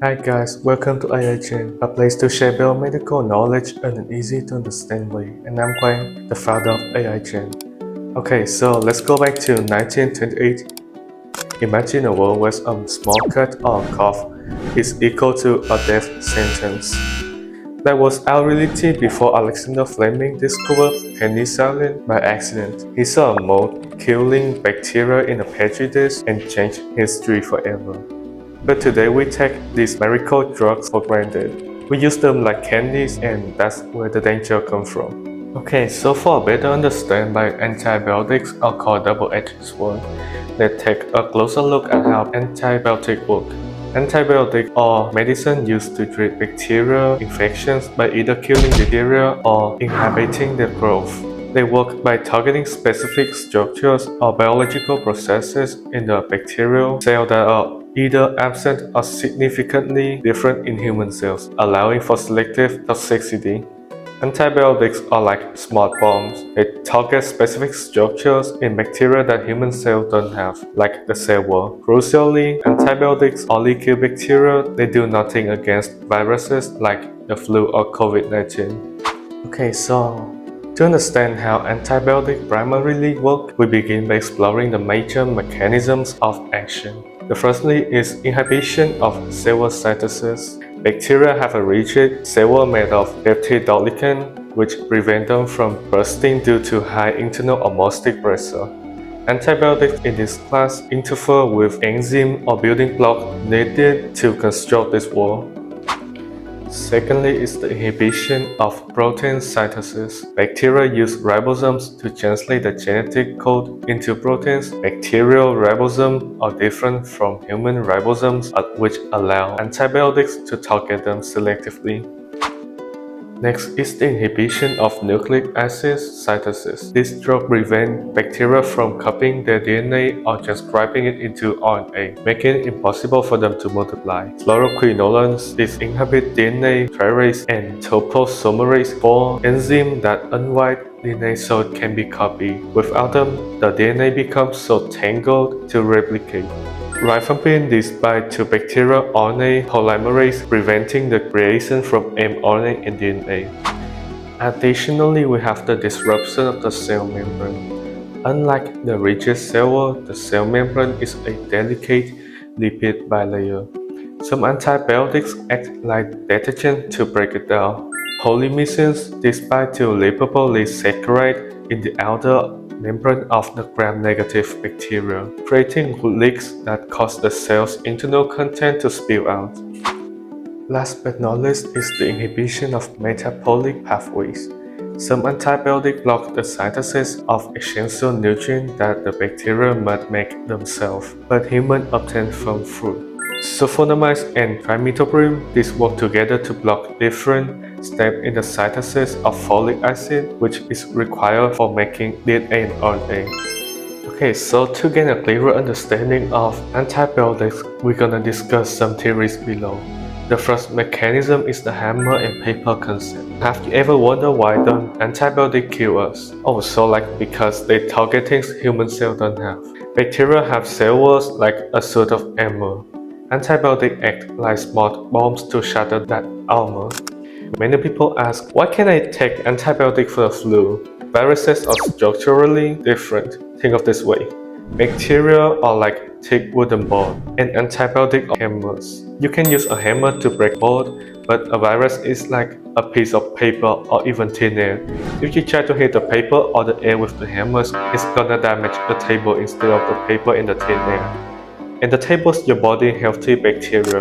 Hi guys, welcome to IIGen, a place to share biomedical knowledge in an easy to understand way. And I'm Quang, the founder of IIGen. Okay, so let's go back to 1928. Imagine a world where a small cut or cough is equal to a death sentence. That was our reality before Alexander Fleming discovered penicillin by accident. He saw a mold killing bacteria in a petri dish and changed history forever. But today we take these miracle drugs for granted. We use them like candies, and that's where the danger comes from. Okay, so for a better understanding why antibiotics are called double-edged sword, let's take a closer look at how antibiotics work. Antibiotics are medicine used to treat bacterial infections by either killing the bacteria or inhibiting their growth. They work by targeting specific structures or biological processes in the bacterial cell that are either absent or significantly different in human cells, allowing for selective toxicity. Antibiotics are like smart bombs. They target specific structures in bacteria that human cells don't have, like the cell wall. Crucially, antibiotics only kill bacteria. They do nothing against viruses like the flu or COVID-19. Okay, so to understand how antibiotics primarily work, we begin by exploring the major mechanisms of action. The firstly is inhibition of cell wall cytosis. Bacteria have a rigid cell wall made of peptidoglycan, which prevent them from bursting due to high internal osmotic pressure. Antibiotics in this class interfere with enzyme or building block needed to construct this wall. Secondly is the inhibition of protein cytosis. Bacteria use ribosomes to translate the genetic code into proteins. Bacterial ribosomes are different from human ribosomes, which allow antibiotics to target them selectively. Next is the inhibition of nucleic acid cytosis. This drug prevents bacteria from copying their DNA or transcribing it into RNA, making it impossible for them to multiply. Fluoroquinolones inhibit DNA trirase and topoisomerase 4 enzyme that unwind DNA so it can be copied. Without them, the DNA becomes so tangled to replicate. Rifampin binds to bacterial RNA polymerase, preventing the creation from mRNA and DNA. Additionally, we have the disruption of the cell membrane. Unlike the rigid cell wall, the cell membrane is a delicate lipid bilayer. Some antibiotics act like detergent to break it down. Polymyxins bind to lipopolysaccharide in the outer membrane of the gram-negative bacteria, creating leaks that cause the cell's internal content to spill out. Last but not least is the inhibition of metabolic pathways. Some antibiotics block the synthesis of essential nutrients that the bacteria might make themselves, but humans obtain from food. Sulfonamides and trimethoprim, these work together to block different steps in the synthesis of folic acid, which is required for making DNA and RNA. Okay, so to gain a clearer understanding of antibiotics, we're gonna discuss some theories below. The first mechanism is the hammer and paper concept. Have you ever wondered why don't antibiotics kill us? Oh, so like because they target things human cells don't have. Bacteria have cell walls like a sort of armor. Antibiotics act like smart bombs to shatter that armor. Many people ask, why can't I take antibiotics for the flu? Viruses are structurally different. Think of this way. Bacteria are like thick wooden board, and antibiotics are hammers. You can use a hammer to break board, but a virus is like a piece of paper or even thin air. If you try to hit the paper or the air with the hammers, it's gonna damage the table instead of the paper in the thin air. And the table is your body's healthy bacteria.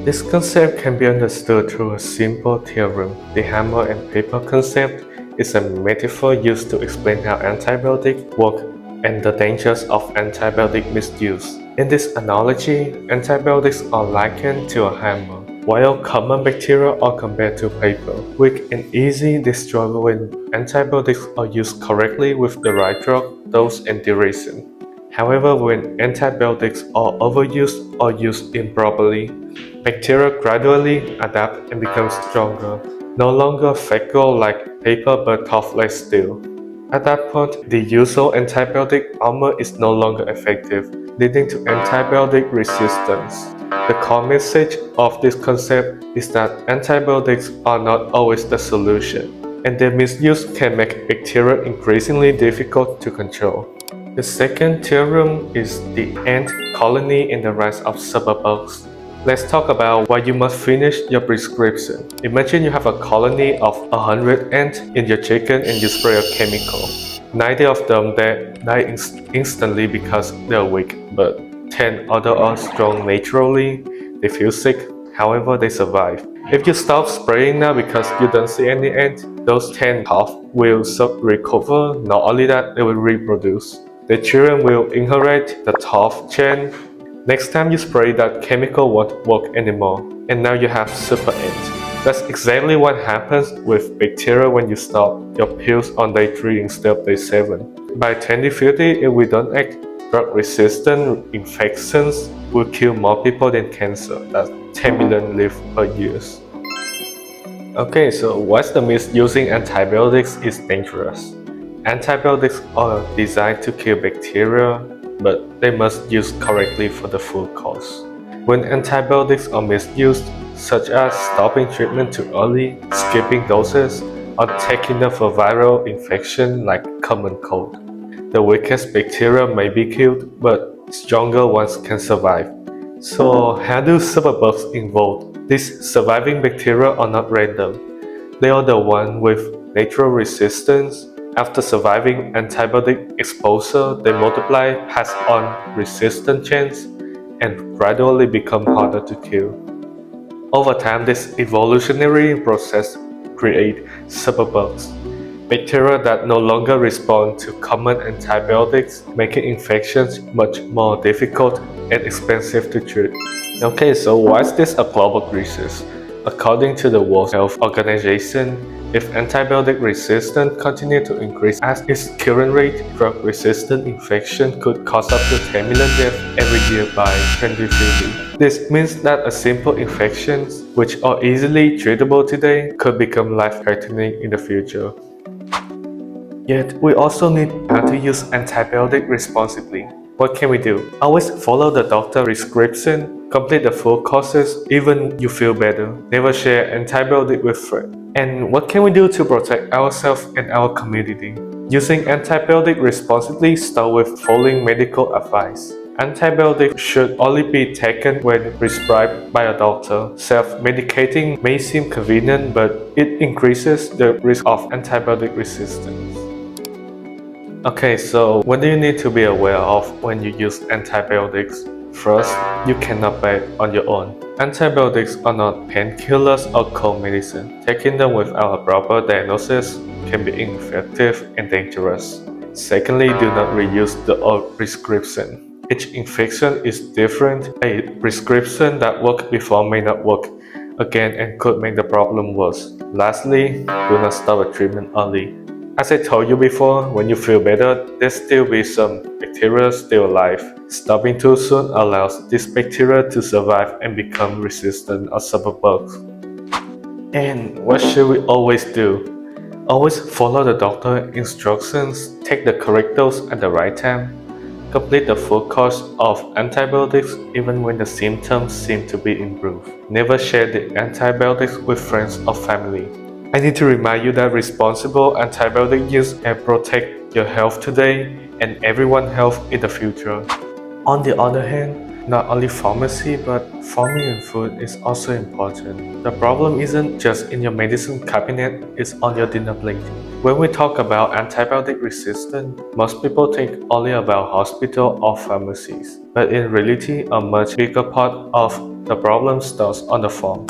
This concept can be understood through a simple theorem. The hammer and paper concept is a metaphor used to explain how antibiotics work and the dangers of antibiotic misuse. In this analogy, antibiotics are likened to a hammer, while common bacteria are compared to paper, quick and easy destroyable when antibiotics are used correctly with the right drug, dose, and duration. However, when antibiotics are overused or used improperly, bacteria gradually adapt and become stronger, no longer fragile like paper but tough like steel. At that point, the usual antibiotic armor is no longer effective, leading to antibiotic resistance. The core message of this concept is that antibiotics are not always the solution, and their misuse can make bacteria increasingly difficult to control. The second theorem is the ant colony and the rise of superbugs. Let's talk about why you must finish your prescription. Imagine you have a colony of 100 ants in your chicken and you spray a chemical. 90 of them die instantly because they're weak, but 10 others are strong naturally. They feel sick, however they survive. If you stop spraying now because you don't see any ants, those 10 half will recover. Not only that, they will reproduce. The children will inherit the tough chain. Next time you spray, that chemical won't work anymore, and now you have super ants. That's exactly what happens with bacteria when you stop your pills on day 3 instead of day 7. By 2050, if we don't act, drug-resistant infections will kill more people than cancer. That's 10 million live per year. Okay, so what's the myth using antibiotics is dangerous? Antibiotics are designed to kill bacteria, but they must use correctly for the full course. When antibiotics are misused, such as stopping treatment too early, skipping doses, or taking them for viral infection like common cold, the weakest bacteria may be killed, but stronger ones can survive. So how do superbugs evolve? These surviving bacteria are not random. They are the ones with natural resistance. After surviving antibiotic exposure, they multiply, pass on resistant chains, and gradually become harder to kill. Over time, this evolutionary process creates superbugs, bacteria that no longer respond to common antibiotics, making infections much more difficult and expensive to treat. Okay, so why is this a global crisis? According to the World Health Organization, if antibiotic resistance continues to increase at its current rate, drug-resistant infection could cause up to 10 million deaths every year by 2050. This means that a simple infections, which are easily treatable today, could become life-threatening in the future. Yet, we also need how to use antibiotic responsibly. What can we do? Always follow the doctor's prescription, complete the full courses even you feel better. Never share antibiotic with friends. And what can we do to protect ourselves and our community? Using antibiotic responsibly starts with following medical advice. Antibiotics should only be taken when prescribed by a doctor. Self-medicating may seem convenient, but it increases the risk of antibiotic resistance. Okay, so what do you need to be aware of when you use antibiotics? First, you cannot bet on your own. Antibiotics are not painkillers or cold medicine. Taking them without a proper diagnosis can be ineffective and dangerous. Secondly, do not reuse the old prescription. Each infection is different. A prescription that worked before may not work again and could make the problem worse. Lastly, do not start a treatment early. As I told you before, when you feel better, there still be some bacteria still alive. Stopping too soon allows this bacteria to survive and become resistant or superbugs. And what should we always do? Always follow the doctor's instructions, take the correct dose at the right time, complete the full course of antibiotics even when the symptoms seem to be improved. Never share the antibiotics with friends or family. I need to remind you that responsible antibiotic use can protect your health today and everyone's health in the future. On the other hand, not only pharmacy but farming and food is also important. The problem isn't just in your medicine cabinet, it's on your dinner plate. When we talk about antibiotic resistance, most people think only about hospital or pharmacies. But in reality, a much bigger part of the problem starts on the farm.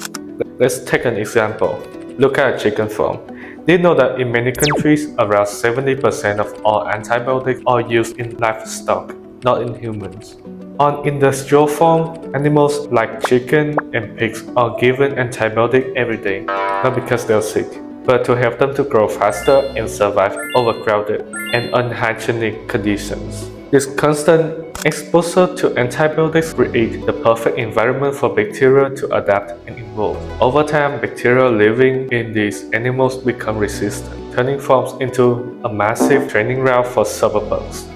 Let's take an example. Look at a chicken farm. Did you know that in many countries, around 70% of all antibiotics are used in livestock, not in humans? On industrial farm, animals like chicken and pigs are given antibiotics every day, not because they're sick, but to help them to grow faster and survive overcrowded and unhygienic conditions. This constant exposure to antibiotics creates the perfect environment for bacteria to adapt and evolve. Over time, bacteria living in these animals become resistant. turning farms into a massive training ground for superbugs.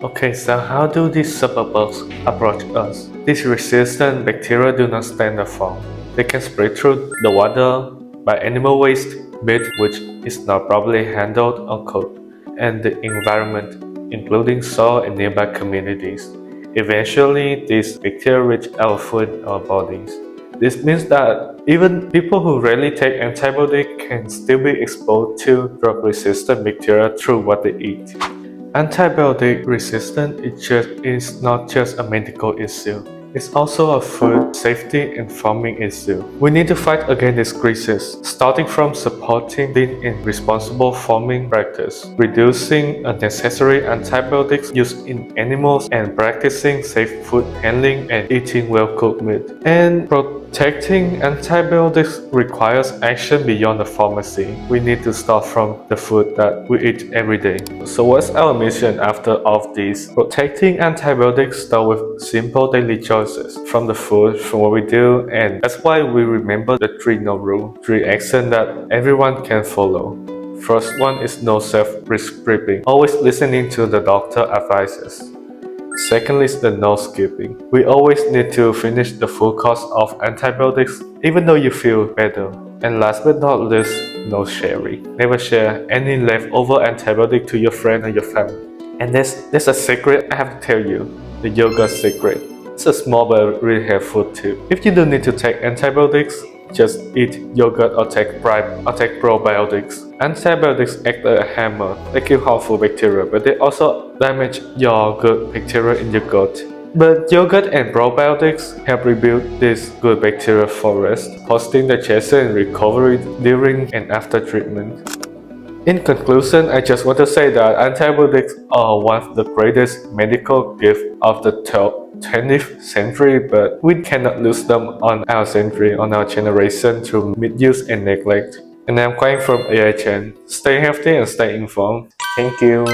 Okay, so how do these superbugs approach us? These resistant bacteria do not stand alone. They can spread through the water by animal waste, meat which is not properly handled or cooked, and the environment, including soil and nearby communities. Eventually, these bacteria reach our food or bodies. This means that even people who rarely take antibiotics can still be exposed to drug-resistant bacteria through what they eat. Antibiotic resistance is not just a medical issue, it's also a food safety and farming issue. We need to fight against these crises, starting from supporting clean and responsible farming practice, reducing unnecessary antibiotics used in animals, and practicing safe food handling and eating well-cooked meat. And protecting antibiotics requires action beyond the pharmacy. We need to start from the food that we eat every day. So what's our mission after all of this? Protecting antibiotics starts with simple daily choices from the food, from what we do, and that's why we remember the 3 no rule, 3 actions that everyone can follow. First one is no self-prescribing, always listening to the doctor advices. Secondly is the no skipping. We always need to finish the full course of antibiotics even though you feel better. And last but not least, no sharing. Never share any leftover antibiotic to your friend or your family. And there's a secret I have to tell you, the yogurt secret. It's a small but really helpful tip. If you don't need to take antibiotics, just eat yogurt or take probiotics. Antibiotics act like a hammer. They kill harmful bacteria, but they also damage your good bacteria in your gut. But yogurt and probiotics help rebuild this good bacteria forest, boosting the chances in recovery during and after treatment. In conclusion, I just want to say that antibiotics are one of the greatest medical gifts of the 20th century, but we cannot lose them on our century, on our generation through misuse and neglect. And I'm calling from AI Chen. Stay healthy and stay informed. Thank you.